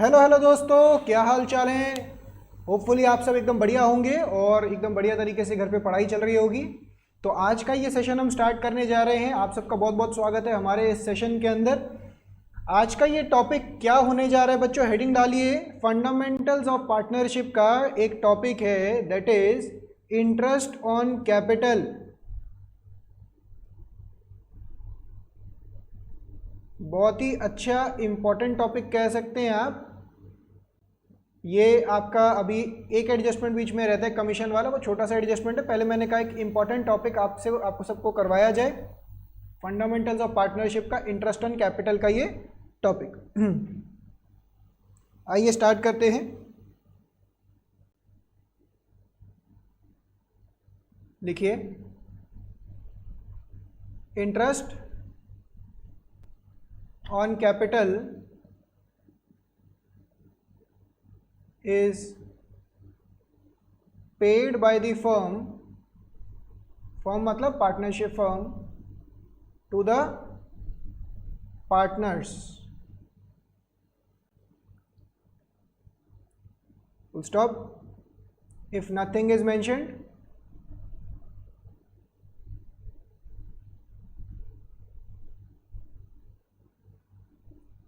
Hello hello दोस्तों, क्या हाल चाल है। होपफुली आप सब एकदम बढ़िया होंगे और एकदम बढ़िया तरीके से घर पे पढ़ाई चल रही होगी। तो आज का ये सेशन हम स्टार्ट करने जा रहे हैं। आप सबका बहुत बहुत स्वागत है हमारे इस सेशन के अंदर। आज का ये टॉपिक क्या होने जा रहा है बच्चों, हेडिंग डालिए। फंडामेंटल्स ऑफ पार्टनरशिप का एक टॉपिक है, that is interest on capital. बहुत ही अच्छा इंपॉर्टेंट टॉपिक कह सकते हैं आप। ये आपका अभी एक एडजस्टमेंट बीच में रहता है कमीशन वाला, वो छोटा सा एडजस्टमेंट है। पहले मैंने कहा एक इंपॉर्टेंट टॉपिक आपको सबको करवाया जाए, फंडामेंटल्स ऑफ पार्टनरशिप का इंटरेस्ट ऑन कैपिटल का ये टॉपिक। आइए स्टार्ट करते हैं। लिखिए, interest on capital is paid by the firm मतलब partnership firm, to the partners, full stop, if nothing is mentioned.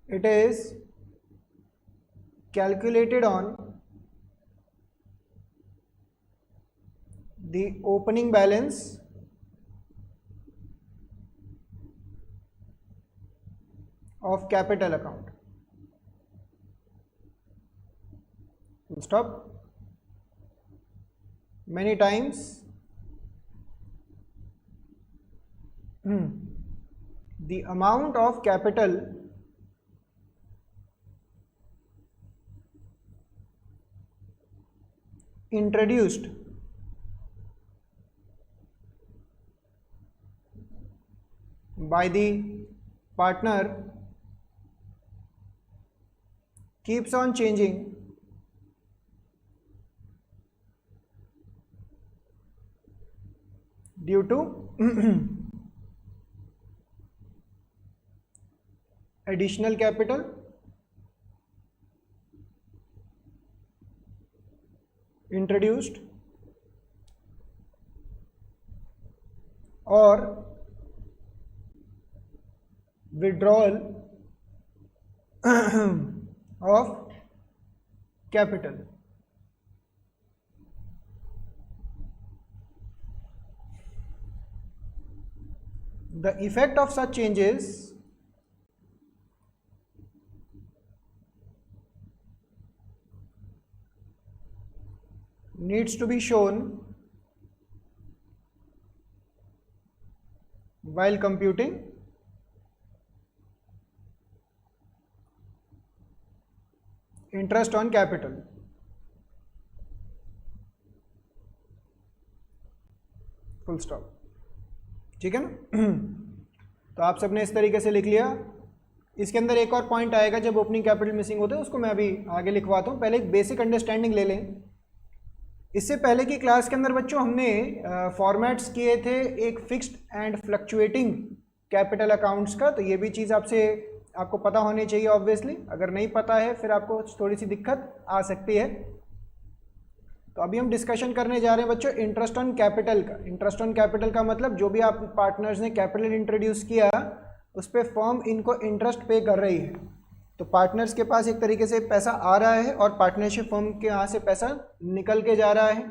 It is calculated on the opening balance of capital account. Full stop. Many times the amount of capital introduced by the partner keeps on changing due to additional capital introduced or withdrawal of capital. The effect of such changes needs to be shown while computing interest on capital. Full stop. ठीक है ना। तो आप सबने इस तरीके से लिख लिया। इसके अंदर एक और पॉइंट आएगा जब ओपनिंग कैपिटल मिसिंग होता है, उसको मैं अभी आगे लिखवाता हूँ। पहले एक बेसिक अंडरस्टैंडिंग ले लें। इससे पहले की क्लास के अंदर बच्चों हमने फॉर्मेट्स किए थे एक fixed and fluctuating capital accounts का। तो ये भी चीज़ आपको पता होनी चाहिए ऑब्वियसली। अगर नहीं पता है फिर आपको थोड़ी सी दिक्कत आ सकती है। तो अभी हम डिस्कशन करने जा रहे हैं बच्चों इंटरेस्ट ऑन कैपिटल का। इंटरेस्ट ऑन कैपिटल का मतलब जो भी आप पार्टनर्स ने कैपिटल इंट्रोड्यूस किया उस पर फर्म इनको इंटरेस्ट पे कर रही है। तो पार्टनर्स के पास एक तरीके से पैसा आ रहा है और पार्टनरशिप फर्म के यहाँ से पैसा निकल के जा रहा है।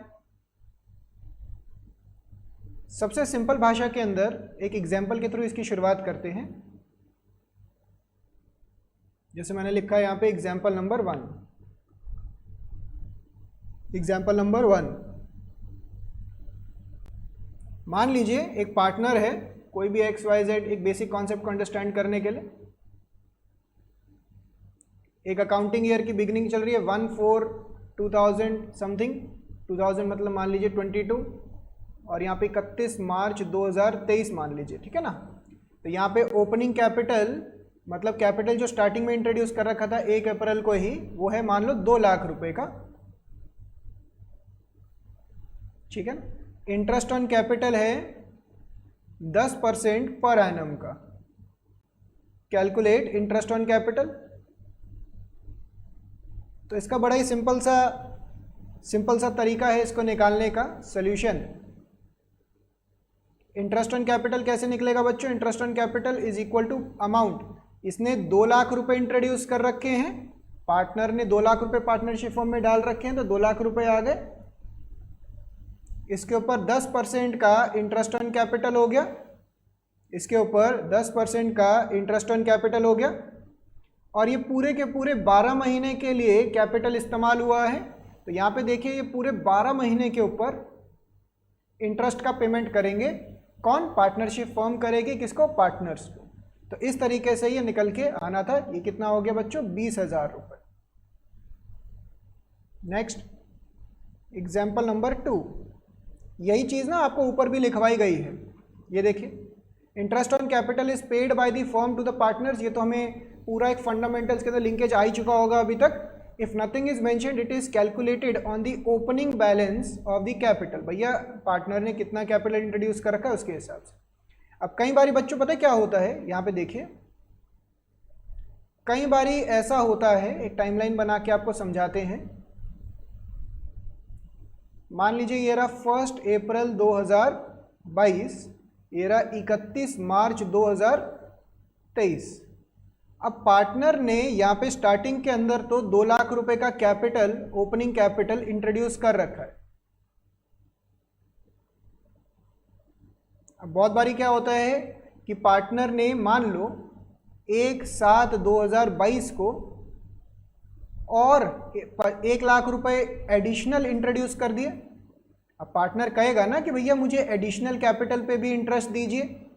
सबसे सिंपल भाषा के अंदर एक एग्जाम्पल के थ्रू इसकी शुरुआत करते हैं। जैसे मैंने लिखा है यहाँ पे एग्जाम्पल नंबर 1। एग्जाम्पल नंबर 1, मान लीजिए एक पार्टनर है, कोई भी XYZ, एक बेसिक कॉन्सेप्ट को अंडरस्टैंड करने के लिए। एक अकाउंटिंग ईयर की बिगिनिंग चल रही है 1/4/2000 समथिंग, 2000 मतलब मान लीजिए 22, और यहाँ पे 31 मार्च 2023 मान लीजिए। ठीक है ना। तो यहाँ पे ओपनिंग कैपिटल मतलब कैपिटल जो स्टार्टिंग में इंट्रोड्यूस कर रखा था 1 अप्रैल को ही, वो है मान लो 2 लाख रुपए का। ठीक है ना। इंटरेस्ट ऑन कैपिटल है 10% पर एनम का। Calculate interest on capital. तो इसका बड़ा ही सिंपल सा तरीका है इसको निकालने का। सॉल्यूशन, इंटरेस्ट ऑन कैपिटल कैसे निकलेगा बच्चों? Interest on capital is equal to amount, इसने 2 लाख रुपए इंट्रोड्यूस कर रखे हैं, पार्टनर ने 2 लाख रुपए पार्टनरशिप फॉर्म में डाल रखे हैं, तो 2 लाख रुपए आ गए। इसके ऊपर 10% का इंटरेस्ट ऑन कैपिटल हो गया, इसके ऊपर 10% का इंटरेस्ट ऑन कैपिटल हो गया, और ये पूरे के पूरे 12 महीने के लिए कैपिटल इस्तेमाल हुआ है। तो यहाँ पे देखिए ये पूरे 12 महीने के ऊपर इंटरेस्ट का पेमेंट करेंगे कौन? पार्टनरशिप फॉर्म करेगी, किसको? पार्टनर्स को। तो इस तरीके से ये निकल के आना था। ये कितना हो गया बच्चों? 20,000 रुपये। नेक्स्ट एग्जाम्पल नंबर 2, यही चीज़ ना आपको ऊपर भी लिखवाई गई है। ये देखिए, interest on capital is paid by the firm to the partners. ये तो हमें पूरा एक फंडामेंटल्स के अंदर लिंकेज आ ही चुका होगा अभी तक। If nothing is mentioned it is calculated on the opening balance of the capital. भैया पार्टनर ने कितना कैपिटल इंट्रोड्यूस कर रखा है उसके हिसाब से। अब कई बारी बच्चों पता है क्या होता है, यहाँ पे देखिए, कई बारी ऐसा होता है, एक टाइमलाइन बना के आपको समझाते हैं। मान लीजिए ये रहा 1 अप्रैल 2022, ये रहा 31 मार्च 2023। अब पार्टनर ने यहाँ पे स्टार्टिंग के अंदर तो 2 लाख रुपए का कैपिटल, ओपनिंग कैपिटल इंट्रोड्यूस कर रखा है। अब बहुत बारी क्या होता है कि पार्टनर ने मान लो 1/7/2022 को और 1 लाख रुपए एडिशनल इंट्रोड्यूस कर दिए। अब पार्टनर कहेगा ना कि भैया मुझे एडिशनल कैपिटल पे भी इंटरेस्ट दीजिए।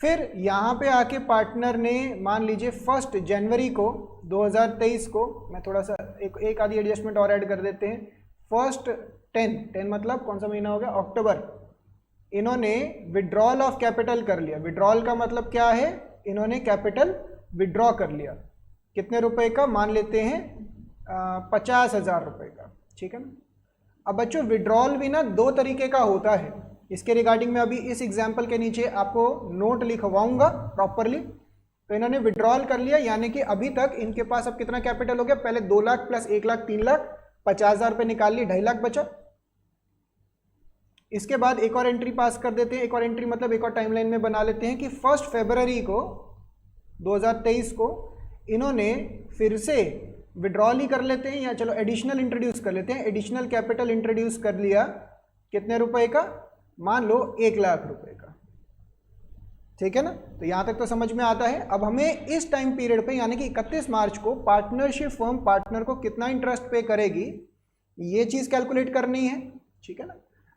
फिर यहाँ पे आके पार्टनर ने मान लीजिए 1 जनवरी को 2023 को, मैं थोड़ा सा एक आधी एडजस्टमेंट और ऐड कर देते हैं। 10 मतलब कौन सा महीना हो गया? अक्टूबर। इन्होंने विड्रॉल ऑफ कैपिटल कर लिया। विड्रॉल का मतलब क्या है? इन्होंने कैपिटल विड्रॉ कर लिया। कितने रुपए का? मान लेते हैं 50,000 रुपए का, ठीक है ना। अब बच्चों विड्रॉल भी ना 2 तरीके का होता है। इसके रिगार्डिंग में अभी इस एग्जाम्पल के नीचे आपको नोट लिखवाऊंगा प्रॉपरली। तो इन्होंने विड्रॉल कर लिया, यानी कि अभी तक इनके पास अब कितना कैपिटल हो गया? पहले 2 लाख प्लस 1 लाख 3 लाख, 50,000 रुपये निकाल लिए, 2.5 लाख बचा। इसके बाद एक और एंट्री पास कर देते हैं। एक और एंट्री मतलब एक और टाइमलाइन में बना लेते हैं कि 1 फरवरी को 2023 को इन्होंने फिर से विड्रॉल ही कर लेते हैं, या चलो एडिशनल इंट्रोड्यूस कर लेते हैं। एडिशनल कैपिटल इंट्रोड्यूस कर लिया, कितने रुपए का? मान लो 1 लाख रुपए का, ठीक है ना। तो यहां तक तो समझ में आता है। अब हमें इस टाइम पीरियड पे यानी कि 31 मार्च को पार्टनरशिप फर्म पार्टनर को कितना इंटरेस्ट पे करेगी, ये चीज कैलकुलेट करनी है, ठीक है ना।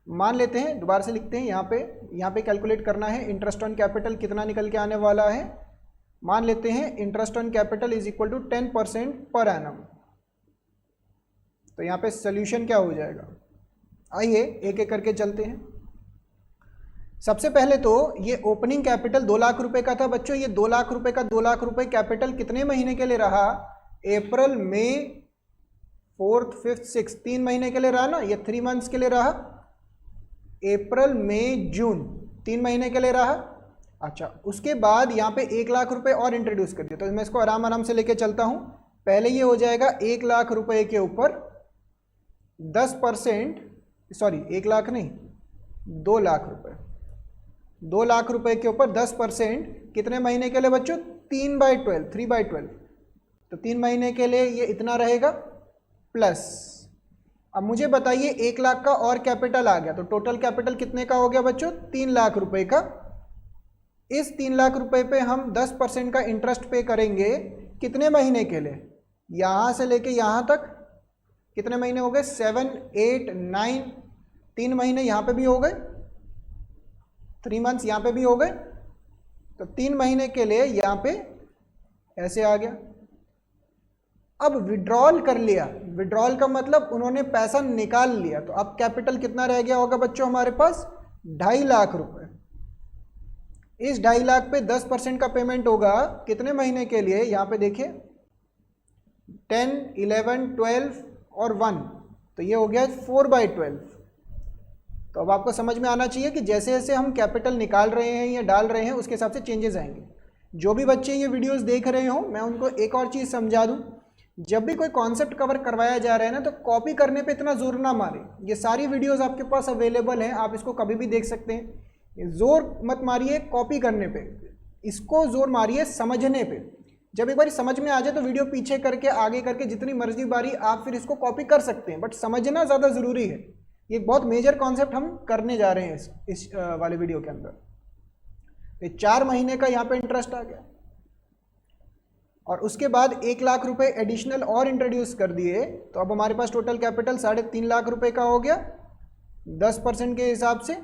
मान लेते हैं, दोबारा से लिखते हैं, यहाँ पे कैलकुलेट करना है इंटरेस्ट ऑन कैपिटल कितना निकल के आने वाला है। मान लेते हैं interest on capital is equal to 10% per annum. तो यहाँ पे सोल्यूशन क्या हो जाएगा? आइए एक एक करके चलते हैं। सबसे पहले तो ये ओपनिंग कैपिटल 2 लाख रुपए का था बच्चों। ये 2 लाख रुपए का 2 लाख रुपए कैपिटल कितने महीने के लिए रहा? अप्रैल, मई, 4th, 5th, 6th, 3 महीने के लिए रहा ना। ये 3 मंथ्स के लिए रहा। अप्रैल, मई, जून 3 महीने के लिए रहा। अच्छा, उसके बाद यहाँ पे 1 लाख रुपए और इंट्रोड्यूस कर दिया। तो मैं इसको आराम आराम से लेके चलता हूँ। पहले ये हो जाएगा 1 लाख रुपए के ऊपर 10%, सॉरी 1 लाख नहीं, 2 लाख रुपए। 2 लाख रुपए के ऊपर 10% कितने महीने के लिए बच्चों? 3/12। तो 3 महीने के लिए ये इतना रहेगा प्लस। अब मुझे बताइए 1 लाख का और कैपिटल आ गया, तो टोटल कैपिटल कितने का हो गया बच्चों? 3 लाख रुपए का। इस 3 लाख रुपए पे हम 10% का इंटरेस्ट पे करेंगे कितने महीने के लिए? यहां से लेके यहां तक कितने महीने हो गए? 7, 8, 9, 3 महीने यहां पे भी हो गए, 3 मंथ्स यहाँ पे भी हो गए। तो 3 महीने के लिए यहाँ पे ऐसे आ गया। अब विड्रॉल कर लिया। विड्रॉल का मतलब उन्होंने पैसा निकाल लिया। तो अब कैपिटल कितना रह गया होगा बच्चों हमारे पास? 2.5 लाख रुपए। इस 2.5 लाख पे 10% का पेमेंट होगा कितने महीने के लिए? यहाँ पे देखिए 10, 11, 12 और 1, तो ये हो गया 4/12। तो अब आपको समझ में आना चाहिए कि जैसे जैसे हम कैपिटल निकाल रहे हैं या डाल रहे हैं उसके हिसाब से चेंजेस आएंगे। जो भी बच्चे ये वीडियोस देख रहे हो, मैं उनको एक और चीज़ समझा दूं, जब भी कोई कॉन्सेप्ट कवर करवाया जा रहा है ना, तो कॉपी करने पे इतना जोर ना मारे। ये सारी वीडियोस आपके पास अवेलेबल हैं, आप इसको कभी भी देख सकते हैं। जोर मत मारिए कॉपी करने पे, इसको जोर मारिए समझने पे। जब एक बार समझ में आ जाए तो वीडियो पीछे करके आगे करके जितनी मर्जी बारी आप फिर इसको कॉपी कर सकते हैं, बट समझना ज़्यादा ज़रूरी है। ये बहुत मेजर कॉन्सेप्ट हम करने जा रहे हैं इस वाले वीडियो के अंदर। तो 4 महीने का यहाँ पे इंटरेस्ट आ गया, और उसके बाद 1 लाख रुपए एडिशनल और इंट्रोड्यूस कर दिए, तो अब हमारे पास टोटल कैपिटल 3.5 लाख रुपए का हो गया 10% के हिसाब से।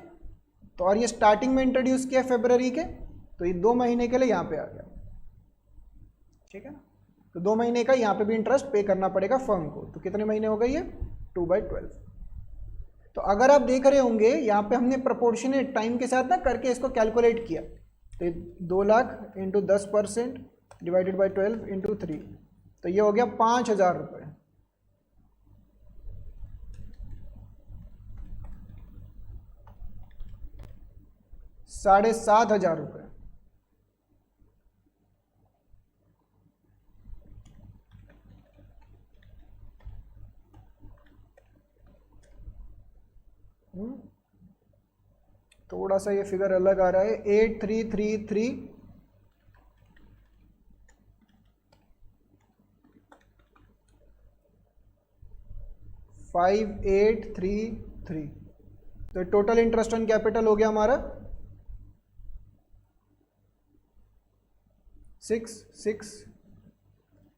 तो और ये स्टार्टिंग में इंट्रोड्यूस किया फरवरी के, तो ये 2 महीने के लिए यहाँ पे आ गया, ठीक है ना। तो 2 महीने का यहाँ पे भी इंटरेस्ट पे करना पड़ेगा फर्म को। तो कितने महीने हो गए ये? 2/12। तो अगर आप देख रहे होंगे यहाँ पे हमने प्रोपोर्शनेट टाइम के साथ ना करके इसको कैलकुलेट किया, तो 2 lakh into 10% divided by 12 into 3, तो ये हो गया 5,000 रुपये। ₹7,500 रुपये। थोड़ा सा ये फिगर अलग आ रहा है, 8333 5833। तो टोटल इंटरेस्ट ऑन कैपिटल हो गया हमारा 66,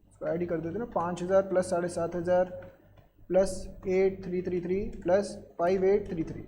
इसको ऐड ही कर देते ना, 5,000 प्लस 7,500 प्लस 8333 प्लस 5833,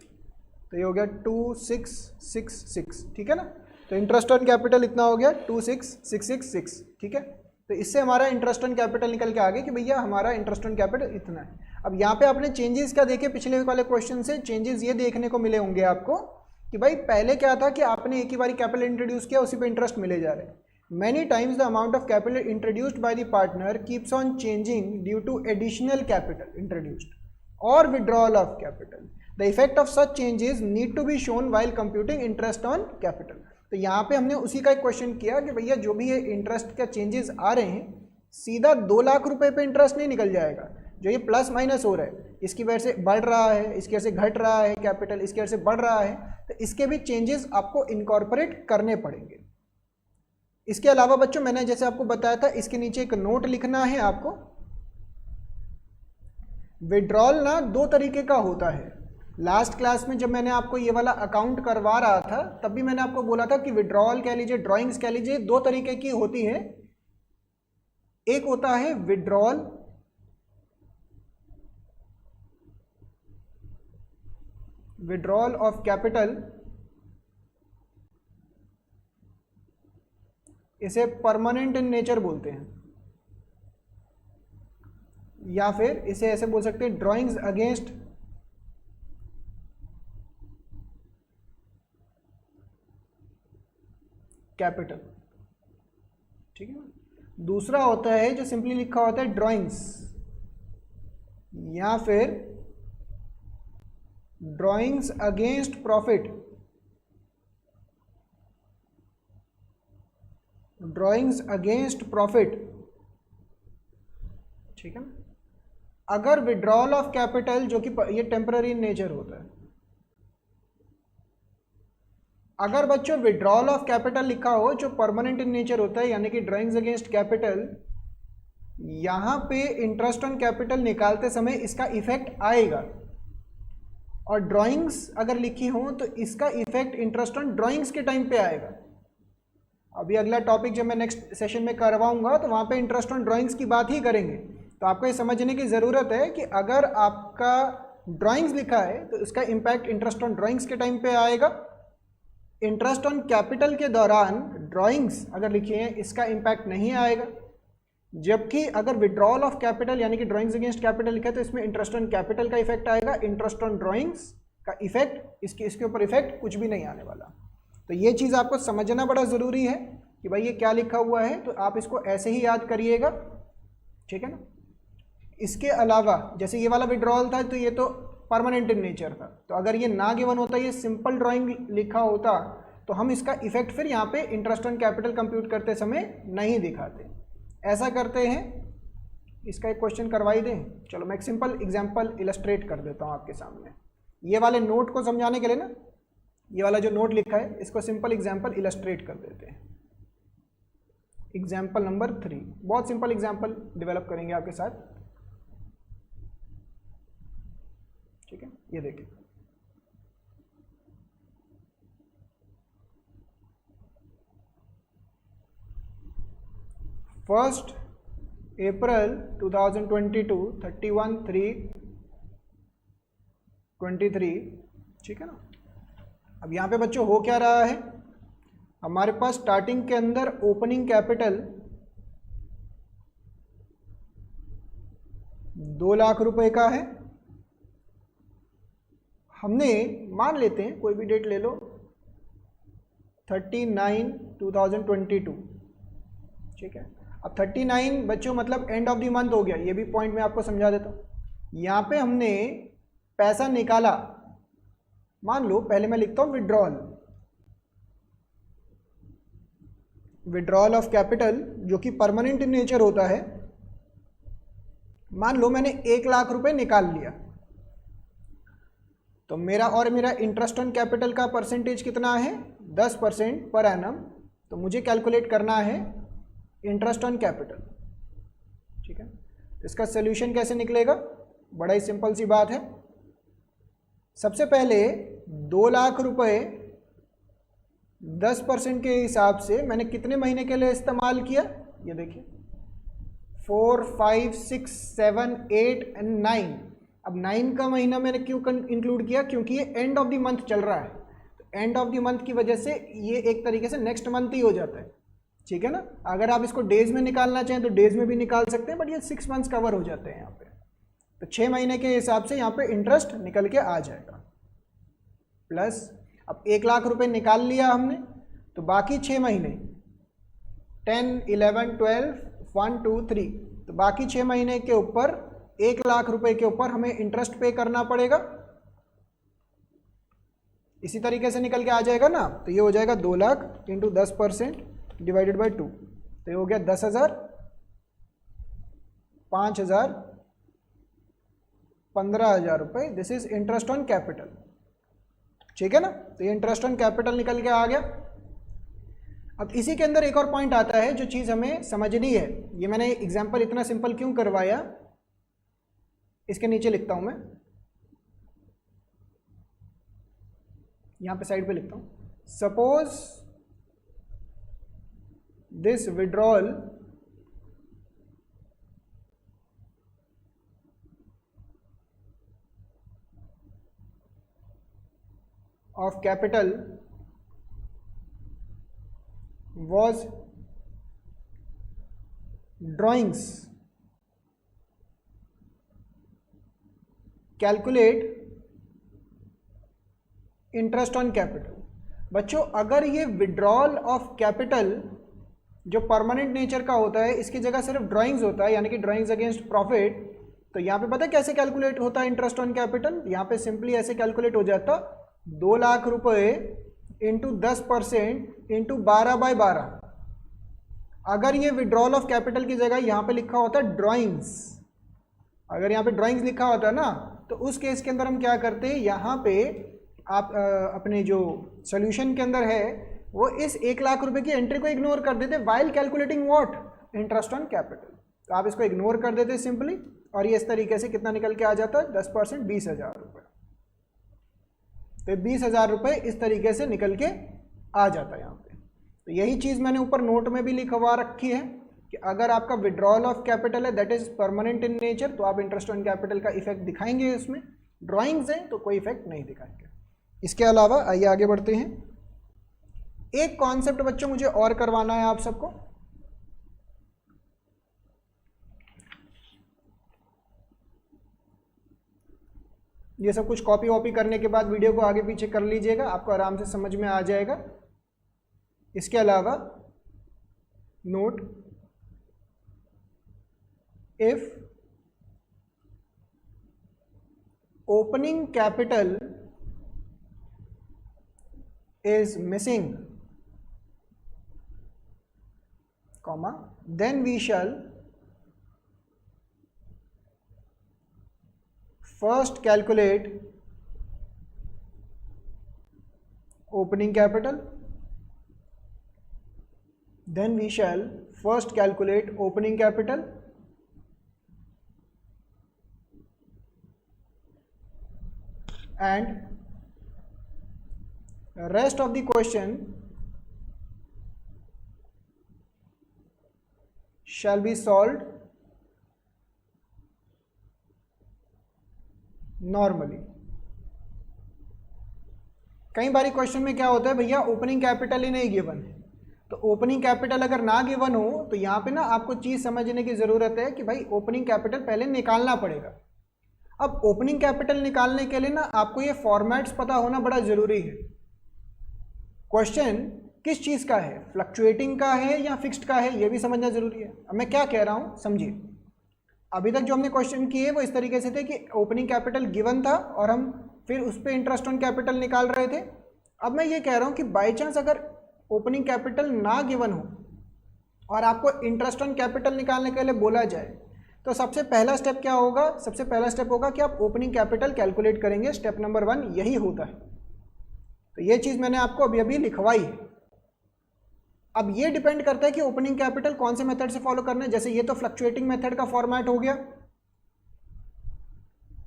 तो ये हो गया 2666, ठीक है ना। तो इंटरेस्ट ऑन कैपिटल इतना हो गया 2666, ठीक है। तो इससे हमारा इंटरेस्ट ऑन कैपिटल निकल के आ गया कि भैया हमारा इंटरेस्ट ऑन कैपिटल इतना है। अब यहाँ पे आपने चेंजेस क्या देखे पिछले वाले क्वेश्चन से? चेंजेस ये देखने को मिले होंगे आपको कि भाई पहले क्या था कि आपने एक ही बारी कैपिटल इंट्रोड्यूस किया, उसी पे इंटरेस्ट मिले जा रहे हैं। Many times the amount of capital introduced by the partner keeps on changing due to additional capital introduced or withdrawal of capital. The effect of such changes need to be shown while computing interest on capital. तो यहाँ पे हमने उसी का एक question किया कि भैया जो भी ये इंटरेस्ट का चेंजेस आ रहे हैं, सीधा 2 लाख रुपए पे इंटरेस्ट नहीं निकल जाएगा। जो ये प्लस माइनस हो रहा है, इसकी वजह से बढ़ रहा है, इसकी वजह से घट रहा है कैपिटल, इसकी वजह से बढ़ रहा है, तो इसके भी चेंजेस आपको इनकॉर्पोरेट करने पड़ेंगे। इसके अलावा बच्चों मैंने जैसे आपको बताया था, इसके नीचे एक नोट लिखना है आपको। विड्रॉल ना 2 तरीके का होता है। लास्ट क्लास में जब मैंने आपको ये वाला अकाउंट करवा रहा था, तब भी मैंने आपको बोला था कि विड्रॉल कह लीजिए, ड्राइंग्स कह लीजिए, 2 तरीके की होती है। एक होता है विड्रॉल ऑफ कैपिटल, इसे परमानेंट इन नेचर बोलते हैं, या फिर इसे ऐसे बोल सकते हैं ड्राइंग्स अगेंस्ट कैपिटल, ठीक है ना। दूसरा होता है जो सिंपली लिखा होता है ड्राइंग्स, या फिर drawings against profit, drawings against profit, ठीक है ना। अगर विड्रॉल ऑफ कैपिटल जो कि ये टेम्पररी इन नेचर होता है, अगर बच्चों विड्रॉल ऑफ कैपिटल लिखा हो जो परमानेंट इन नेचर होता है, यानी कि ड्राइंग्स अगेंस्ट कैपिटल, यहां पे इंटरेस्ट ऑन कैपिटल निकालते समय इसका इफेक्ट आएगा। और ड्राइंग्स अगर लिखी हो तो इसका इफेक्ट इंटरेस्ट ऑन ड्राइंग्स के टाइम पे आएगा। अभी अगला टॉपिक जब मैं नेक्स्ट सेशन में करवाऊंगा तो वहाँ पे इंटरेस्ट ऑन ड्राइंग्स की बात ही करेंगे। तो आपको ये समझने की ज़रूरत है कि अगर आपका ड्राइंग्स लिखा है तो इसका इम्पैक्ट इंटरेस्ट ऑन ड्राइंग्स के टाइम पे आएगा। इंटरेस्ट ऑन कैपिटल के दौरान ड्राइंग्स अगर लिखी है इसका इम्पैक्ट नहीं आएगा। जबकि अगर विड्रॉल ऑफ कैपिटल यानी कि ड्राइंग्स अगेंस्ट कैपिटल लिखा है तो इसमें इंटरेस्ट ऑन कैपिटल का इफेक्ट आएगा। इंटरेस्ट ऑन ड्राइंग्स का इफेक्ट इसके ऊपर इफेक्ट कुछ भी नहीं आने वाला। तो ये चीज़ आपको समझना बड़ा ज़रूरी है कि भाई ये क्या लिखा हुआ है, तो आप इसको ऐसे ही याद करिएगा, ठीक है ना। इसके अलावा जैसे ये वाला विड्रॉल था तो ये तो परमानेंट इन नेचर था, तो अगर ये ना गिवन होता, ये सिंपल ड्राइंग लिखा होता तो हम इसका इफेक्ट फिर यहाँ पे इंटरेस्ट ऑन कैपिटल कंप्यूट करते समय नहीं दिखाते। ऐसा करते हैं, इसका एक क्वेश्चन करवा ही दें। चलो मैं एक सिंपल एग्जांपल इलस्ट्रेट कर देता हूँ आपके सामने, ये वाले नोट को समझाने के लिए ना, ये वाला जो नोट लिखा है इसको सिंपल एग्जांपल इलस्ट्रेट कर देते हैं। एग्जांपल नंबर 3, बहुत सिंपल एग्जांपल डेवलप करेंगे आपके साथ, ठीक है। ये देखिए, फर्स्ट अप्रैल 2022 31/3/23, ठीक है ना। अब यहाँ पे बच्चों हो क्या रहा है, हमारे पास स्टार्टिंग के अंदर ओपनिंग कैपिटल 2 लाख रुपए का है। हमने मान लेते हैं कोई भी डेट ले लो, 39/2022, ठीक है। अब 39 बच्चों मतलब एंड ऑफ द मंथ हो गया, ये भी पॉइंट मैं आपको समझा देता हूँ। यहाँ पे हमने पैसा निकाला, मान लो पहले मैं लिखता हूँ विड्रॉल ऑफ कैपिटल, जो कि परमानेंट इन नेचर होता है। मान लो मैंने 1 लाख रुपए निकाल लिया, तो मेरा इंटरेस्ट ऑन कैपिटल का परसेंटेज कितना है, 10% पर एनम। तो मुझे कैलकुलेट करना है इंटरेस्ट ऑन कैपिटल, ठीक है। इसका सोल्यूशन कैसे निकलेगा, बड़ा ही सिंपल सी बात है। सबसे पहले 2 लाख रुपए 10% के हिसाब से मैंने कितने महीने के लिए इस्तेमाल किया, ये देखिए 4, 5, 6, 7, 8 एंड 9। अब 9 का महीना मैंने क्यों इंक्लूड किया, क्योंकि ये एंड ऑफ द मंथ चल रहा है। तो एंड ऑफ द मंथ की वजह से ये एक तरीके से नेक्स्ट मंथ ही हो जाता है, ठीक है ना। अगर आप इसको डेज में निकालना चाहें तो डेज में भी निकाल सकते हैं, बट ये 6 मंथ्स कवर हो जाते हैं यहाँ पे। तो 6 महीने के हिसाब से यहाँ पे इंटरेस्ट निकल के आ जाएगा। प्लस अब 1 लाख रुपए निकाल लिया हमने, तो बाकी 6 महीने 10, 11, 12, 1, 2, 3, तो बाकी 6 महीने के ऊपर 1 लाख रुपए के ऊपर हमें इंटरेस्ट पे करना पड़ेगा। इसी तरीके से निकल के आ जाएगा ना। तो ये हो जाएगा 2 लाख इंटू 10% डिवाइडेड बाई 2, तो ये हो गया 10,000, 5,000, 15,000 रुपए। This is interest on capital, ठीक है ना। तो ये इंटरेस्ट ऑन कैपिटल निकल के आ गया। अब इसी के अंदर एक और पॉइंट आता है जो चीज हमें समझनी है। ये मैंने एग्जांपल इतना सिंपल क्यों करवाया, इसके नीचे लिखता हूं मैं, यहां पे साइड पे लिखता हूं, suppose this withdrawal of capital was drawings, calculate interest on capital। बच्चों अगर ये विड्रॉल ऑफ कैपिटल जो परमानेंट नेचर का होता है, इसकी जगह सिर्फ ड्राइंग्स होता है, यानी कि ड्राइंग्स अगेंस्ट प्रॉफिट, तो यहाँ पे पता है कैसे कैलकुलेट होता है इंटरेस्ट ऑन कैपिटल। यहाँ पे सिंपली ऐसे कैलकुलेट हो जाता, 2 लाख रुपए इंटू 10% इंटू 12/12। अगर ये विड्रॉल ऑफ कैपिटल की जगह यहाँ पे लिखा होता है ड्राइंग्स, अगर यहाँ पे ड्राइंग्स लिखा होता है ना, तो उस केस के अंदर हम क्या करते हैं, यहाँ पे आप अपने जो सोल्यूशन के अंदर है वो इस 1 लाख रुपए की एंट्री को इग्नोर कर देते while calculating what, interest on capital. तो आप इसको इग्नोर कर देते सिंपली, और ये इस तरीके से कितना निकल के आ जाता है, 10%, 20,000 रुपये। तो 20,000 रुपये इस तरीके से निकल के आ जाता है यहाँ पे। तो यही चीज़ मैंने ऊपर नोट में भी लिखवा रखी है कि अगर आपका विड्रॉल ऑफ कैपिटल है that is permanent in nature, तो आप इंटरेस्ट ऑन कैपिटल का इफेक्ट दिखाएंगे उसमें। ड्राइंग्स हैं तो कोई इफेक्ट नहीं दिखाएंगे। इसके अलावा आइए आगे बढ़ते हैं। एक कॉन्सेप्ट बच्चों मुझे और करवाना है आप सबको, ये सब कुछ कॉपी वॉपी करने के बाद वीडियो को आगे पीछे कर लीजिएगा, आपको आराम से समझ में आ जाएगा। इसके अलावा note, if opening capital is missing, comma, then we shall first calculate opening capital, then we shall first calculate opening capital and rest of the question shall be solved normally. कई बारी क्वेश्चन में क्या होता है भैया, opening capital ही नहीं given है, तो ओपनिंग कैपिटल अगर ना गिवन हो तो यहाँ पे ना आपको चीज़ समझने की ज़रूरत है कि भाई ओपनिंग कैपिटल पहले निकालना पड़ेगा। अब ओपनिंग कैपिटल निकालने के लिए ना आपको ये फॉर्मेट्स पता होना बड़ा ज़रूरी है। क्वेश्चन किस चीज़ का है, फ्लक्चुएटिंग का है या फिक्स्ड का है, ये भी समझना ज़रूरी है। अब मैं क्या कह रहा हूँ समझिए, अभी तक जो हमने क्वेश्चन किए वो इस तरीके से थे कि ओपनिंग कैपिटल गिवन था और हम फिर उस पर इंटरेस्ट ऑन कैपिटल निकाल रहे थे। अब मैं ये कह रहा हूँ कि बाई चांस अगर ओपनिंग कैपिटल ना गिवन हो और आपको इंटरेस्ट ऑन कैपिटल निकालने के लिए बोला जाए, तो सबसे पहला स्टेप क्या होगा, सबसे पहला स्टेप होगा कि आप ओपनिंग कैपिटल कैलकुलेट करेंगे। स्टेप नंबर 1 यही होता है। तो ये चीज़ मैंने आपको अभी अभी लिखवाई है। अब ये डिपेंड करता है कि ओपनिंग कैपिटल कौन से मेथड से फॉलो करना है। जैसे ये तो फ्लक्चुएटिंग मेथड का फॉर्मेट हो गया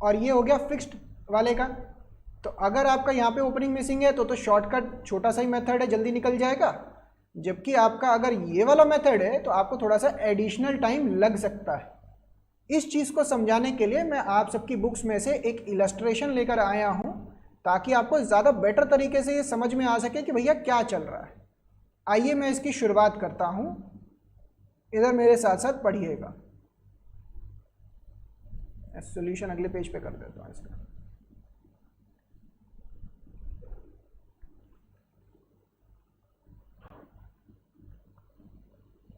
और ये हो गया फिक्स्ड वाले का। तो अगर आपका यहाँ पे ओपनिंग मिसिंग है तो शॉर्टकट छोटा सा ही मेथड है, जल्दी निकल जाएगा। जबकि आपका अगर ये वाला मेथड है तो आपको थोड़ा सा एडिशनल टाइम लग सकता है। इस चीज़ को समझाने के लिए मैं आप सबकी बुक्स में से एक इलस्ट्रेशन लेकर आया हूँ ताकि आपको ज़्यादा बेटर तरीके से ये समझ में आ सके कि भैया क्या चल रहा है। आइए मैं इसकी शुरुआत करता हूँ, इधर मेरे साथ साथ पढ़िएगा। सॉल्यूशन अगले पेज पे कर देता हूँ इसका।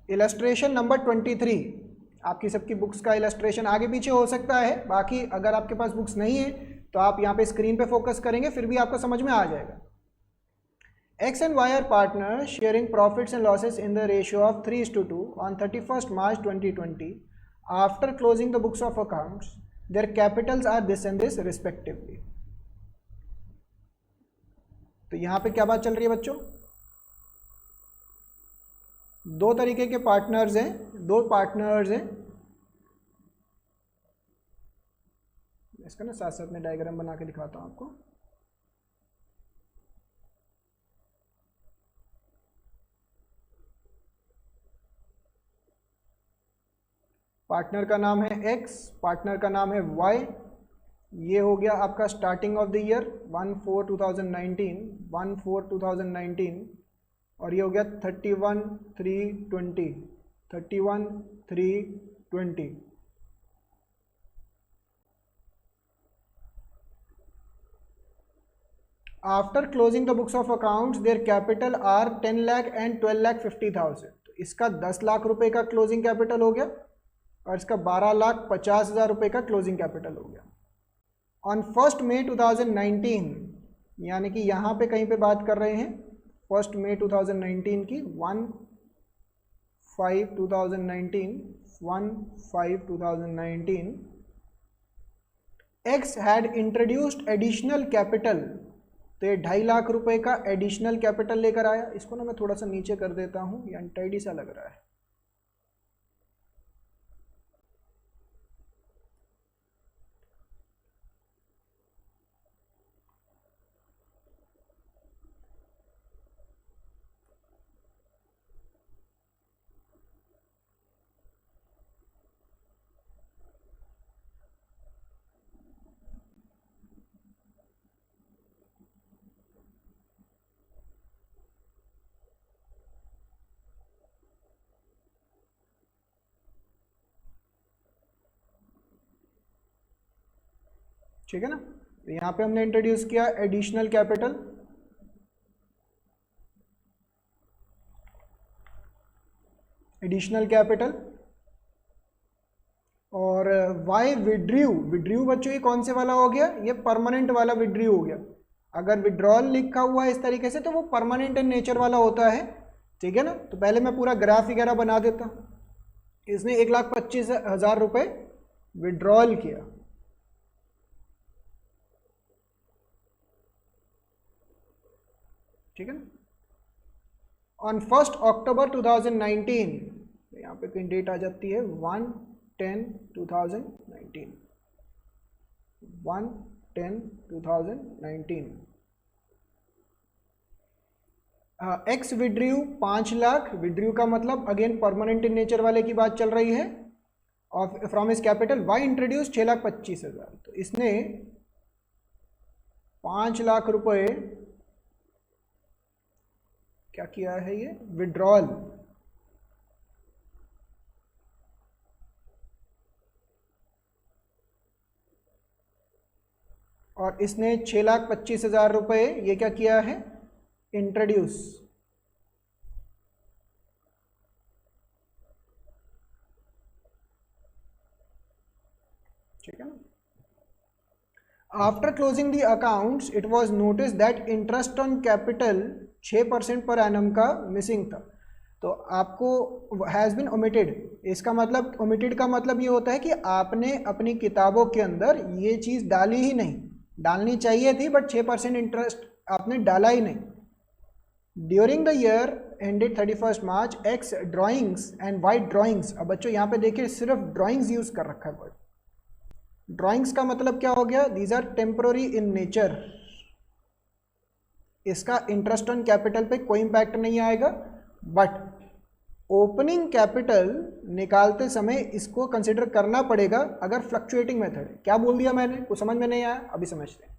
इलस्ट्रेशन नंबर 23, आपकी सबकी बुक्स का इलस्ट्रेशन आगे पीछे हो सकता है, बाकी अगर आपके पास बुक्स नहीं है तो आप यहाँ पे स्क्रीन पे फोकस करेंगे फिर भी आपको समझ में आ जाएगा। X and Y are partners sharing profits and losses in the ratio of 3:2 on 31st March 2020. After closing the books of accounts, their capitals are this and this respectively. तो यहाँ पे क्या बात चल रही है बच्चों, दो तरीके के पार्टनर्स हैं, दो पार्टनर्स हैं। इसका ना साथ साथ में डायग्राम बना के दिखाता हूँ आपको। पार्टनर का नाम है X, पार्टनर का नाम है Y। ये हो गया आपका स्टार्टिंग ऑफ द ईयर 1/4/2019 और ये हो गया 31/3/20। After closing the books of accounts their capital R 10 lakh and 12,50,000। तो इसका 10 लाख रुपए का क्लोजिंग कैपिटल हो गया और इसका 12,50,000 रुपए का क्लोजिंग कैपिटल हो गया। ऑन 1 मई 2019, यानी कि यहाँ पे कहीं पे बात कर रहे हैं 1 मई 2019 की, 1/5/2019 X had introduced additional capital. तो ये 2.5 लाख रुपए का एडिशनल कैपिटल लेकर आया। इसको ना मैं थोड़ा सा नीचे कर देता हूँ, ये अनटाइडी सा लग रहा है। ठीक है ना। तो यहाँ पे हमने इंट्रोड्यूस किया एडिशनल कैपिटल। और वाई विड्रू बच्चों ये कौन से वाला हो गया, ये परमानेंट वाला विड्रू हो गया। अगर विड्रॉल लिखा हुआ है इस तरीके से तो वो परमानेंट इन नेचर वाला होता है, ठीक है ना। तो पहले मैं पूरा ग्राफ वगैरह बना देता हूँ। इसने 1,25,000 रुपये विड्रॉल किया, ठीक है ना। ऑन 1 अक्टूबर 2019, यहाँ पे कहीं डेट आ जाती है 1/10/2019, 1/10/2019 एक्स विड्रू 5 लाख, विड्रू का मतलब अगेन परमानेंट इन नेचर वाले की बात चल रही है, और फ्रॉम इस कैपिटल वाई इंट्रोड्यूस 6,25,000। तो इसने 5 लाख रुपए क्या किया है, ये विड्रॉल, और इसने 6,25,000 रुपए ये क्या किया है, इंट्रोड्यूस। ठीक है ना। After closing the accounts it was notice that interest on capital 6% per annum का मिसिंग था। तो आपको हैज़ बिन ओमिटेड, इसका मतलब ओमिटेड का मतलब ये होता है कि आपने अपनी किताबों के अंदर ये चीज़ डाली ही नहीं, डालनी चाहिए थी बट 6% इंटरेस्ट आपने डाला ही नहीं। During the year ended 31 March x drawings and white drawings. अब बच्चों यहाँ पे देखिए सिर्फ ड्राइंग्स यूज कर रखा है वर्ड। ड्राइंग्स का मतलब क्या हो गया, these are temporary in nature, इसका इंटरेस्ट ऑन कैपिटल पे कोई इंपैक्ट नहीं आएगा, बट ओपनिंग कैपिटल निकालते समय इसको कंसिडर करना पड़ेगा अगर फ्लक्चुएटिंग मेथड है। क्या बोल दिया मैंने, कुछ समझ में नहीं आया, अभी समझते हैं।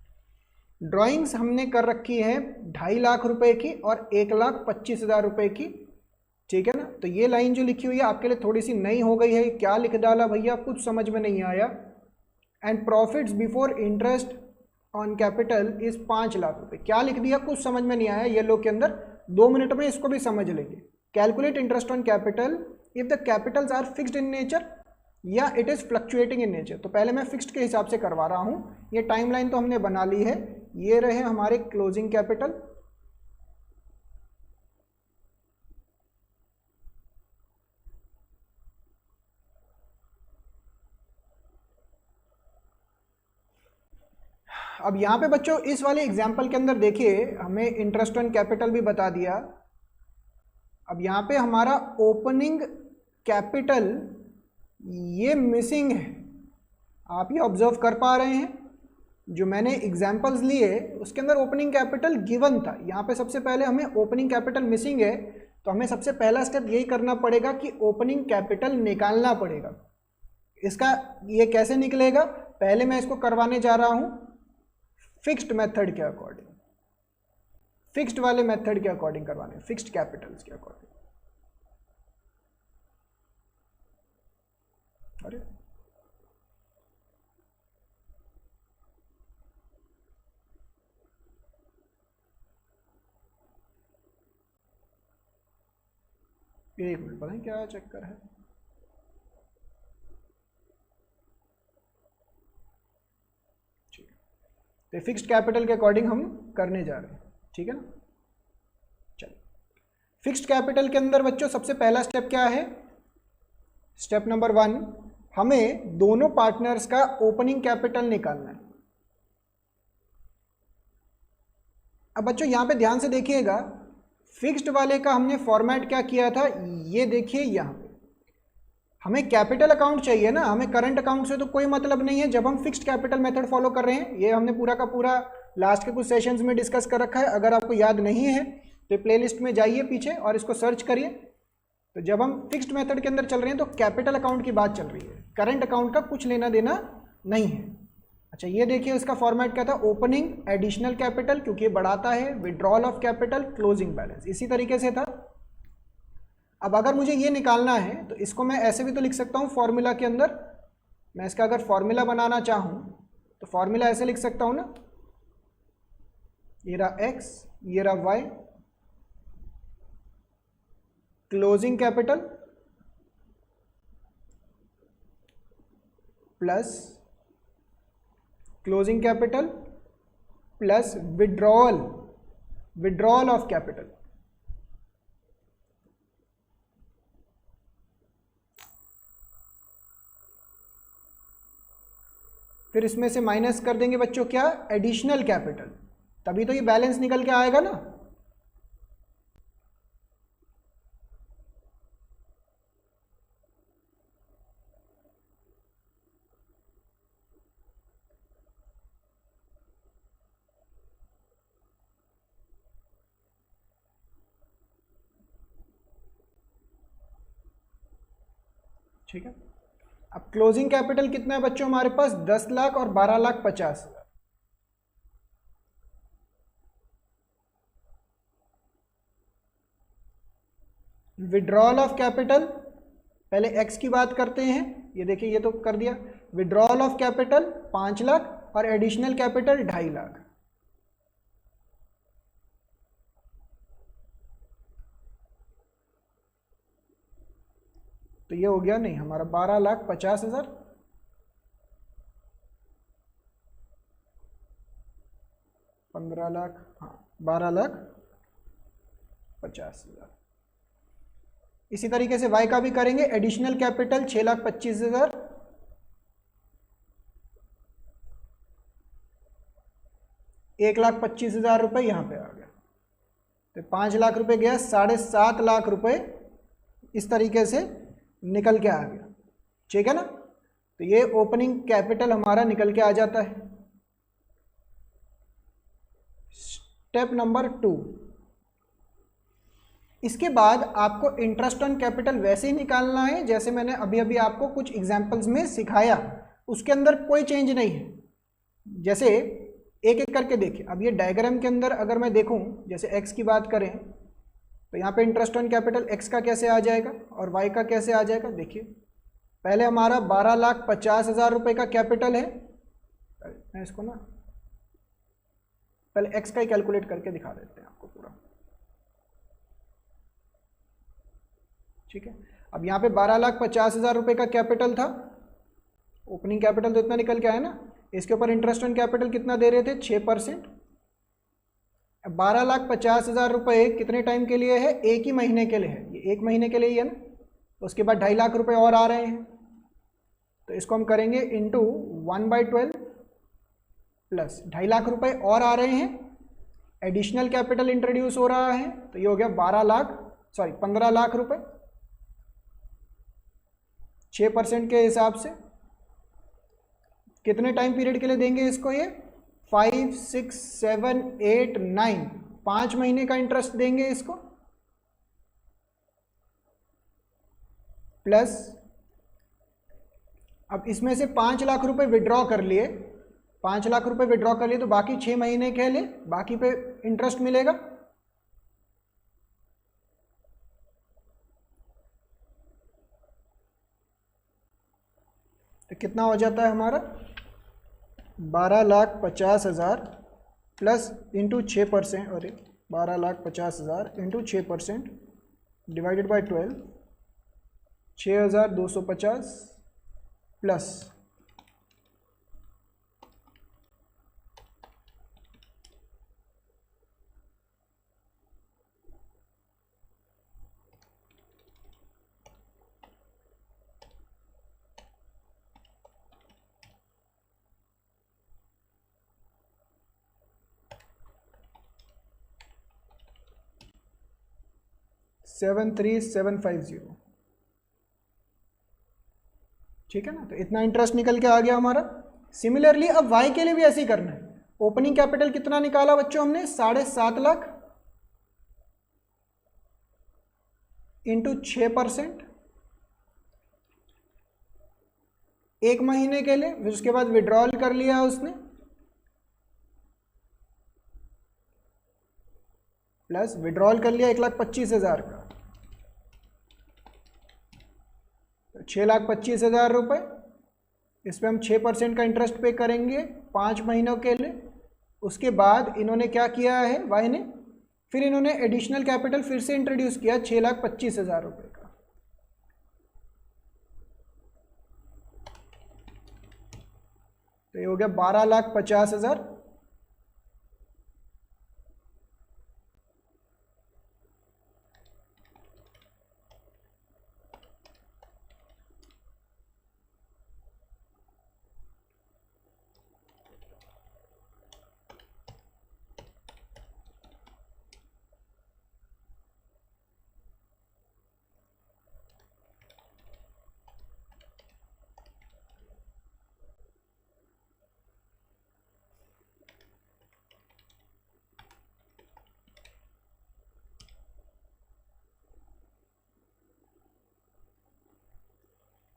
ड्राइंग्स हमने कर रखी है 2.5 लाख रुपए की और 1,25,000 रुपए की, ठीक है ना। तो ये लाइन जो लिखी हुई है आपके लिए थोड़ी सी नई हो गई है, क्या लिख डाला भैया, कुछ समझ में नहीं आया। And profits before interest on capital is 5 lakh रुपए, क्या लिख दिया, कुछ समझ में नहीं आया। ये लोग के अंदर 2 मिनट में इसको भी समझ लेंगे। Calculate interest on capital if the capitals are fixed in nature या it is fluctuating in nature. तो पहले मैं फिक्स्ड के हिसाब से करवा रहा हूँ। ये टाइमलाइन तो हमने बना ली है, ये रहे हमारे क्लोजिंग कैपिटल, अब यहाँ पे बच्चों इस वाले एग्जाम्पल के अंदर देखिए हमें इंटरेस्ट ऑन कैपिटल भी बता दिया। अब यहाँ पे हमारा ओपनिंग कैपिटल ये मिसिंग है, आप ये ऑब्जर्व कर पा रहे हैं। जो मैंने एग्जाम्पल्स लिए उसके अंदर ओपनिंग कैपिटल गिवन था, यहाँ पे सबसे पहले हमें ओपनिंग कैपिटल मिसिंग है, तो हमें सबसे पहला स्टेप यही करना पड़ेगा कि ओपनिंग कैपिटल निकालना पड़ेगा। इसका ये कैसे निकलेगा, पहले मैं इसको करवाने जा रहा हूँ फिक्स्ड मेथड के अकॉर्डिंग, फिक्स्ड वाले मेथड के अकॉर्डिंग करवाने, फिक्स्ड कैपिटल्स के अकॉर्डिंग। अरे एक मिनट, पता नहीं क्या चक्कर है। तो फिक्स्ड कैपिटल के अकॉर्डिंग हम करने जा रहे हैं, ठीक है ना। चलो फिक्स्ड कैपिटल के अंदर बच्चों सबसे पहला स्टेप क्या है, स्टेप नंबर 1, हमें दोनों पार्टनर्स का ओपनिंग कैपिटल निकालना है। अब बच्चों यहां पे ध्यान से देखिएगा, फिक्स्ड वाले का हमने फॉर्मेट क्या किया था, ये देखिए यहां पे हमें कैपिटल अकाउंट चाहिए ना, हमें करंट अकाउंट से तो कोई मतलब नहीं है जब हम फिक्स्ड कैपिटल मेथड फॉलो कर रहे हैं। ये हमने पूरा का पूरा लास्ट के कुछ सेशंस में डिस्कस कर रखा है, अगर आपको याद नहीं है तो प्लेलिस्ट में जाइए पीछे और इसको सर्च करिए। तो जब हम फिक्स्ड मेथड के अंदर चल रहे हैं तो कैपिटल अकाउंट की बात चल रही है, करंट अकाउंट का कुछ लेना देना नहीं है। अच्छा ये देखिए इसका फॉर्मेट क्या था, ओपनिंग एडिशनल कैपिटल क्योंकि ये बढ़ाता है, withdrawal of capital, closing balance, इसी तरीके से था। अब अगर मुझे ये निकालना है तो इसको मैं ऐसे भी तो लिख सकता हूँ फॉर्मूला के अंदर। मैं इसका अगर फॉर्मूला बनाना चाहूँ तो फॉर्मूला ऐसे लिख सकता हूँ ना, ये रहा एक्स, ये रहा y, closing capital plus closing capital plus withdrawal of capital. फिर इसमें से माइनस कर देंगे बच्चों क्या, एडिशनल कैपिटल, तभी तो ये बैलेंस निकल के आएगा ना। ठीक है, अब क्लोजिंग कैपिटल कितना है बच्चों हमारे पास, 10 लाख और 12,50,000। विड्रॉल ऑफ कैपिटल, पहले एक्स की बात करते हैं, ये देखिए ये तो कर दिया। विड्रॉल ऑफ कैपिटल 5 लाख और एडिशनल कैपिटल 2.5 लाख। तो ये हो गया नहीं हमारा 12,50,000, 15 लाख, हाँ 12,50,000। इसी तरीके से वाई का भी करेंगे। एडिशनल कैपिटल 6,25,000, ₹1,25,000 यहाँ पे आ गया, तो 5 लाख रुपए गया, 7.5 लाख रुपए इस तरीके से निकल के आ गया। ठीक है ना, तो ये ओपनिंग कैपिटल हमारा निकल के आ जाता है। स्टेप नंबर 2, इसके बाद आपको इंटरेस्ट ऑन कैपिटल वैसे ही निकालना है जैसे मैंने अभी अभी आपको कुछ एग्जांपल्स में सिखाया, उसके अंदर कोई चेंज नहीं है। जैसे एक एक करके देखिए, अब ये डायग्राम के अंदर अगर मैं देखूं, जैसे एक्स की बात करें तो यहाँ पे इंटरेस्ट ऑन कैपिटल एक्स का कैसे आ जाएगा और वाई का कैसे आ जाएगा। देखिए पहले हमारा 12,50,000 रुपये का कैपिटल है, मैं इसको ना पहले एक्स का ही कैलकुलेट करके दिखा देते हैं आपको पूरा। ठीक है, अब यहाँ पे 12,50,000 रुपये का कैपिटल था, ओपनिंग कैपिटल तो इतना निकल के आया ना, इसके ऊपर इंटरेस्ट ऑन कैपिटल कितना दे रहे थे, 6%। 12,50,000 रुपये कितने टाइम के लिए है, एक ही महीने के लिए है, ये 1 महीने के लिए ही है ना। उसके बाद 2.5 लाख रुपए और आ रहे हैं, तो इसको हम करेंगे इंटू 1/12 प्लस 2.5 लाख रुपए और आ रहे हैं, एडिशनल कैपिटल इंट्रोड्यूस हो रहा है, तो ये हो गया 15 लाख रुपए 6% के हिसाब से। कितने टाइम पीरियड के लिए देंगे इसको, ये 5, 6, 7, 8, 9, 5 महीने का इंटरेस्ट देंगे इसको, प्लस अब इसमें से 5 लाख रुपए विड्रॉ कर लिए, 5 लाख रुपए विड्रॉ कर लिए तो बाकी 6 महीने के लिए बाकी पे इंटरेस्ट मिलेगा। तो कितना हो जाता है हमारा 12,50,000 प्लस इंटू 6%, और 12,50,000 इंटू 6% डिवाइडेड बाई 12, 6,250 प्लस 73750। ठीक है ना, तो इतना इंटरेस्ट निकल के आ गया हमारा। सिमिलरली अब वाई के लिए भी ऐसे ही करना है। ओपनिंग कैपिटल कितना निकाला बच्चों हमने, 7.5 लाख इंटू 6%, 1 महीने के लिए, फिर उसके बाद विड्रॉल कर लिया उसने, प्लस विड्रॉल कर लिया 1,25,000 का, 6,25,000 रुपये। इस पर हम 6% का इंटरेस्ट पे करेंगे 5 महीनों के लिए। उसके बाद इन्होंने क्या किया है वाई ने, फिर इन्होंने एडिशनल कैपिटल फिर से इंट्रोड्यूस किया 6,25,000 रुपये का। तो ये हो गया 12,50,000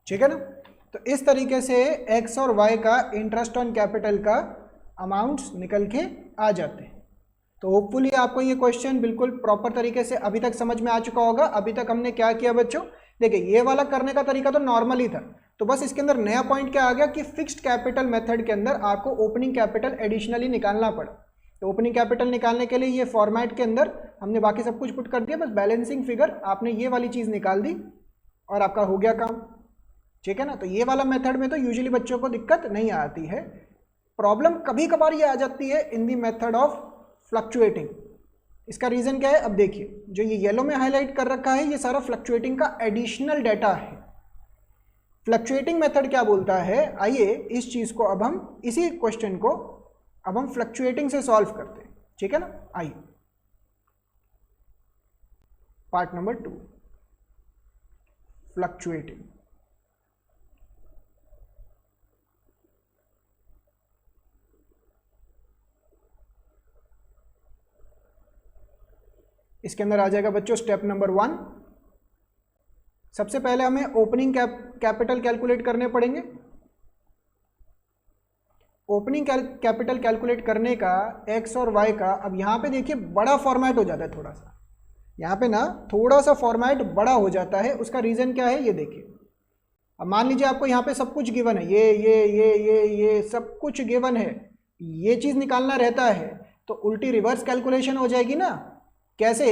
ठीक है ना। तो इस तरीके से एक्स और वाई का इंटरेस्ट ऑन कैपिटल का अमाउंट्स निकल के आ जाते हैं। तो होपफुली आपको ये क्वेश्चन बिल्कुल प्रॉपर तरीके से अभी तक समझ में आ चुका होगा। अभी तक हमने क्या किया बच्चों, देखिए ये वाला करने का तरीका तो नॉर्मल ही था, तो बस इसके अंदर नया पॉइंट क्या आ गया कि फिक्स्ड कैपिटल मेथड के अंदर आपको ओपनिंग कैपिटल एडिशनली निकालना पड़ा। तो ओपनिंग कैपिटल निकालने के लिए ये फॉर्मेट के अंदर हमने बाकी सब कुछ पुट कर दिया, बस बैलेंसिंग फिगर आपने ये वाली चीज़ निकाल दी और आपका हो गया काम। ठीक है ना। तो ये वाला मेथड में तो यूजुअली बच्चों को दिक्कत नहीं आती है। प्रॉब्लम कभी कभार ये आ जाती है इन दी मेथड ऑफ फ्लक्चुएटिंग। इसका रीजन क्या है, अब देखिए जो ये येलो में हाईलाइट कर रखा है ये सारा फ्लक्चुएटिंग का एडिशनल डाटा है। फ्लक्चुएटिंग मेथड क्या बोलता है, आइए इस चीज को अब हम इसी क्वेश्चन को अब हम फ्लक्चुएटिंग से सॉल्व करते हैं। ठीक है ना। आइए पार्ट नंबर 2, फ्लक्चुएटिंग। इसके अंदर आ जाएगा बच्चों स्टेप नंबर 1। सबसे पहले हमें ओपनिंग कैपिटल कैलकुलेट करने पड़ेंगे। ओपनिंग कैपिटल कैलकुलेट करने का एक्स और वाई का, अब यहाँ पे देखिए बड़ा फॉर्मेट हो जाता है थोड़ा सा, यहाँ पे ना थोड़ा सा फॉर्मेट बड़ा हो जाता है। उसका रीज़न क्या है ये देखिए। अब मान लीजिए आपको यहाँ पे सब कुछ गिवन है, ये सब कुछ गिवन है, ये चीज़ निकालना रहता है तो उल्टी रिवर्स कैलकुलेशन हो जाएगी ना। कैसे,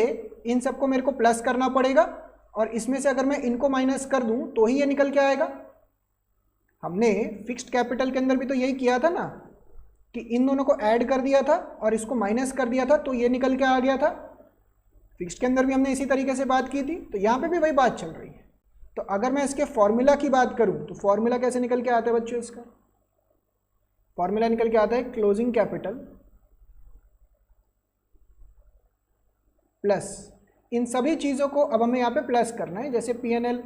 इन सबको मेरे को प्लस करना पड़ेगा और इसमें से अगर मैं इनको माइनस कर दूं तो ही ये निकल के आएगा। हमने फिक्स्ड कैपिटल के अंदर भी तो यही किया था ना कि इन दोनों को ऐड कर दिया था और इसको माइनस कर दिया था तो ये निकल के आ गया था। फिक्स्ड के अंदर भी हमने इसी तरीके से बात की थी, तो यहाँ पे भी वही बात चल रही है। तो अगर मैं इसके फॉर्मूला की बात करूँ तो फॉर्मूला कैसे निकल के आता है बच्चों, इसका फॉर्मूला निकल के आता है क्लोजिंग कैपिटल प्लस इन सभी चीज़ों को अब हमें यहाँ पे प्लस करना है। जैसे P&L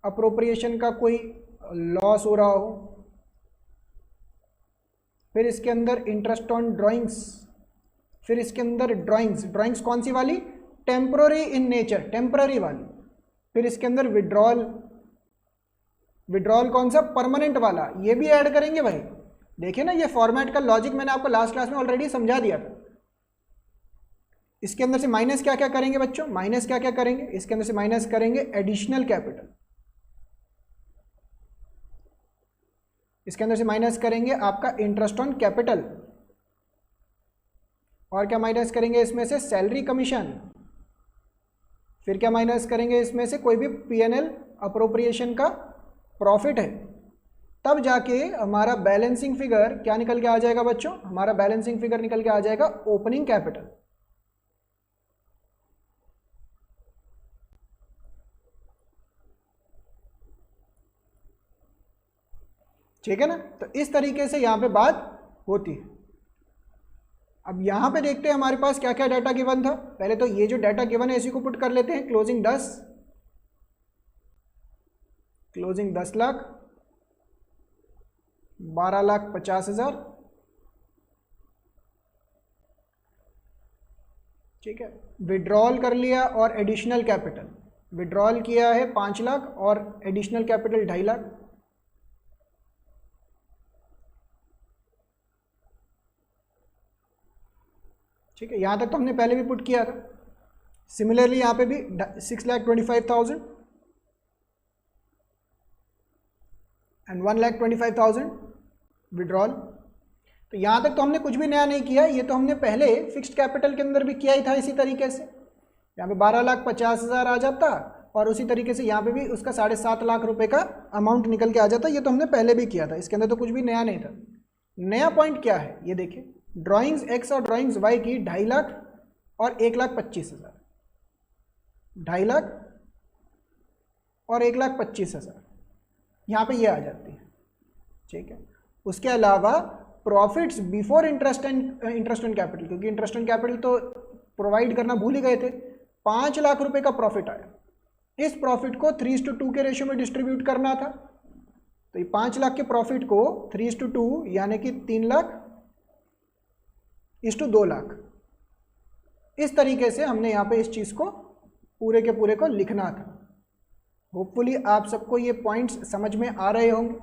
अप्रोप्रिएशन का कोई लॉस हो रहा हो, फिर इसके अंदर इंटरेस्ट ऑन ड्राइंग्स, फिर इसके अंदर ड्राइंग्स कौन सी वाली, टेम्पररी इन नेचर, टेम्पररी वाली, फिर इसके अंदर विड्रॉल कौन सा, परमानेंट वाला, ये भी ऐड करेंगे भाई। देखिए ना ये फॉर्मेट का लॉजिक मैंने आपको लास्ट क्लास में ऑलरेडी समझा दिया था। इसके अंदर से माइनस क्या क्या करेंगे बच्चों, माइनस क्या क्या करेंगे, इसके अंदर से माइनस करेंगे एडिशनल कैपिटल, इसके अंदर से माइनस करेंगे आपका इंटरेस्ट ऑन कैपिटल, और क्या माइनस करेंगे इसमें से सैलरी कमीशन, फिर क्या माइनस करेंगे इसमें से कोई भी P&L अप्रोप्रिएशन का प्रॉफिट है। तब जाके हमारा बैलेंसिंग फिगर क्या निकल के आ जाएगा बच्चों, हमारा बैलेंसिंग फिगर निकल के आ जाएगा ओपनिंग कैपिटल। ठीक है ना। तो इस तरीके से यहाँ पे बात होती है। अब यहाँ पे देखते हैं हमारे पास क्या क्या डाटा गिवन था। पहले तो ये जो डाटा गिवन है इसी को पुट कर लेते हैं। क्लोजिंग 10 लाख, 12,50,000। ठीक है। विड्रॉल कर लिया और एडिशनल कैपिटल, विड्रॉल किया है 5 लाख और एडिशनल कैपिटल 2.5 लाख। ठीक है, यहाँ तक तो हमने पहले भी पुट किया था। सिमिलरली यहाँ पे भी 6,25,000 एंड 1,25,000 विड्रॉल। तो यहाँ तक तो हमने कुछ भी नया नहीं किया, ये तो हमने पहले फिक्स्ड कैपिटल के अंदर भी किया ही था इसी तरीके से। यहाँ पे 12,50,000 आ जाता और उसी तरीके से यहाँ पे भी उसका 7.5 लाख रुपए का अमाउंट निकल के आ जाता। ये तो हमने पहले भी किया था, इसके अंदर तो कुछ भी नया नहीं था। नया पॉइंट क्या है ये देखिए, ड्राइंग्स एक्स और ड्राइंग्स वाई की 2.5 लाख और 1,25,000, 2.5 लाख और 1,25,000 यहाँ पे ये आ जाती है। ठीक है। उसके अलावा profits before interest on capital, क्योंकि इंटरेस्ट ऑन कैपिटल तो प्रोवाइड करना भूल ही गए थे। 5 लाख रुपए का प्रॉफिट आया, इस प्रॉफिट को 3:2 के रेशियो में डिस्ट्रीब्यूट करना था। तो ये 5 लाख के प्रॉफिट को 3:2 यानी कि 3,00,000:2 लाख, इस तरीके से हमने यहाँ पे इस चीज़ को पूरे के पूरे को लिखना था। होपफुली आप सबको ये पॉइंट्स समझ में आ रहे होंगे।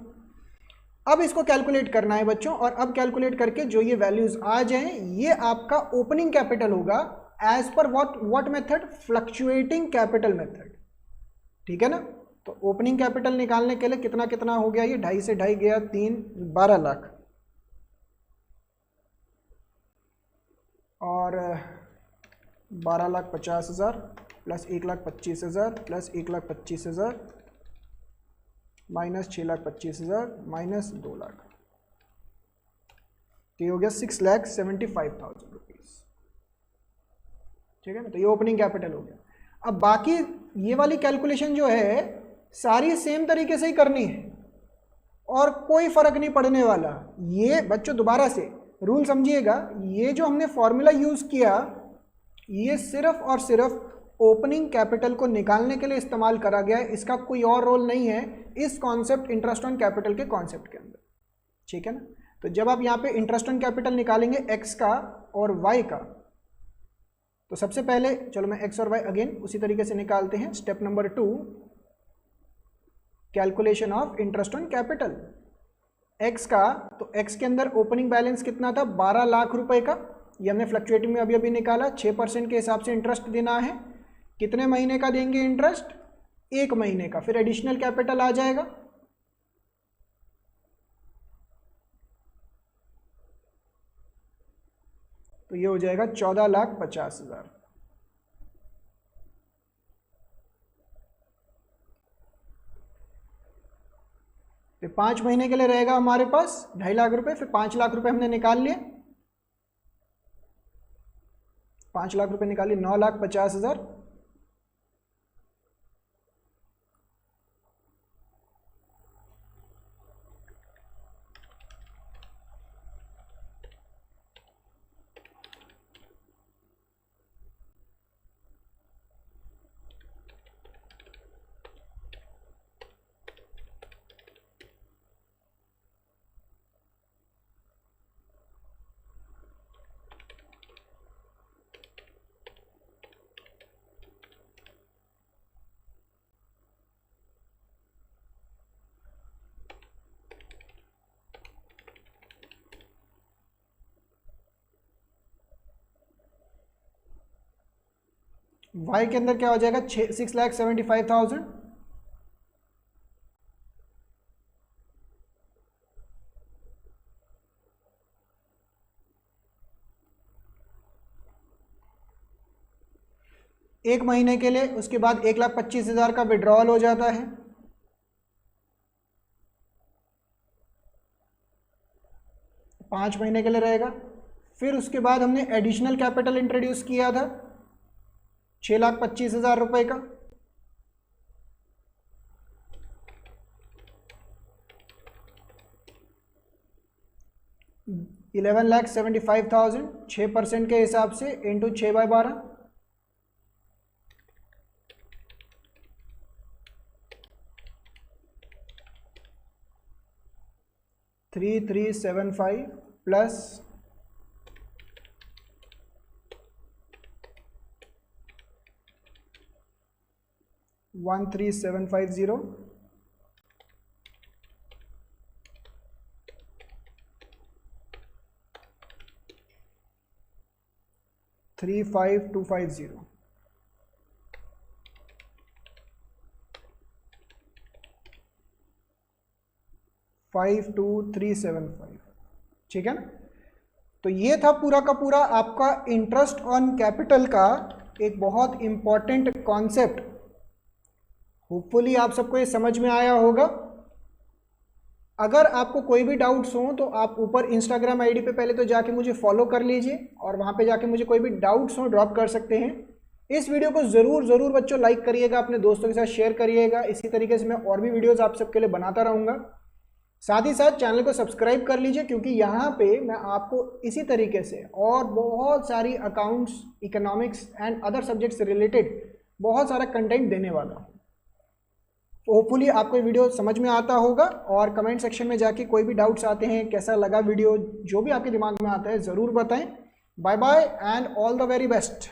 अब इसको कैलकुलेट करना है बच्चों, और अब कैलकुलेट करके जो ये वैल्यूज आ जाएं, ये आपका ओपनिंग कैपिटल होगा as per what method, fluctuating capital method, ठीक है ना। तो ओपनिंग कैपिटल निकालने के लिए कितना कितना हो गया, ये 2.5 से 2.5 गया 3, 12 लाख, और 12,50,000 plus 1,25,000 plus 1,25,000 minus 6,25,000 minus 2 lakh, तो ये हो गया 6,75,000 रुपीज, ठीक है ना। तो ये ओपनिंग कैपिटल हो गया। अब बाकी ये वाली कैलकुलेशन जो है सारी सेम तरीके से ही करनी है और कोई फर्क नहीं पड़ने वाला। ये बच्चों दोबारा से रूल समझिएगा, ये जो हमने फॉर्मूला यूज किया ये सिर्फ और सिर्फ ओपनिंग कैपिटल को निकालने के लिए इस्तेमाल करा गया है, इसका कोई और रोल नहीं है इस कॉन्सेप्ट इंटरेस्ट ऑन कैपिटल के कॉन्सेप्ट के अंदर, ठीक है ना। तो जब आप यहाँ पे इंटरेस्ट ऑन कैपिटल निकालेंगे एक्स का और वाई का, तो सबसे पहले चलो मैं एक्स और वाई अगेन उसी तरीके से निकालते हैं। Step number 2, calculation of interest on capital. X का, तो एक्स के अंदर ओपनिंग बैलेंस कितना था, 12 लाख रुपए का, ये हमने फ्लक्चुएटिंग में अभी अभी निकाला। 6% के हिसाब से इंटरेस्ट देना है, कितने महीने का देंगे इंटरेस्ट, 1 महीने का, फिर एडिशनल कैपिटल आ जाएगा, तो ये हो जाएगा 14,50,000। फिर 5 महीने के लिए रहेगा हमारे पास 2.5 लाख रुपए, फिर 5 लाख रुपए हमने निकाल लिए, 5 लाख रुपए निकालिए, 9,50,000, वाई के अंदर क्या हो जाएगा, 6,75,000, एक महीने के लिए, उसके बाद 1,25,000 का विड्रॉल हो जाता है, पाँच महीने के लिए रहेगा। फिर उसके बाद हमने एडिशनल कैपिटल इंट्रोड्यूस किया था 6,25,000 रुपए का, $11,75,000, 6% के हिसाब से इंटू 6/12, 3,375 प्लस 1,3,750, $35,250, 5,2,375, ठीक है ना। तो ये था पूरा का पूरा आपका इंटरेस्ट ऑन कैपिटल का एक बहुत इंपॉर्टेंट कॉन्सेप्ट। होपफुली आप सबको ये समझ में आया होगा। अगर आपको कोई भी डाउट्स हो तो आप ऊपर इंस्टाग्राम आईडी पे पहले तो जाके मुझे फॉलो कर लीजिए और वहाँ पे जाके मुझे कोई भी डाउट्स हो ड्रॉप कर सकते हैं। इस वीडियो को ज़रूर बच्चों लाइक करिएगा, अपने दोस्तों के साथ शेयर करिएगा। इसी तरीके से मैं और भी वीडियोज़ आप सबके लिए बनाता रहूँगा। साथ ही साथ चैनल को सब्सक्राइब कर लीजिए, क्योंकि यहाँ पे मैं आपको इसी तरीके से और बहुत सारी accounts, economics and other subject से रिलेटेड बहुत सारा कंटेंट देने वाला हूँ। होपफुली आपको वीडियो समझ में आता होगा और कमेंट सेक्शन में जाके कोई भी डाउट्स आते हैं, कैसा लगा वीडियो, जो भी आपके दिमाग में आता है ज़रूर बताएं। Bye bye and all the very best.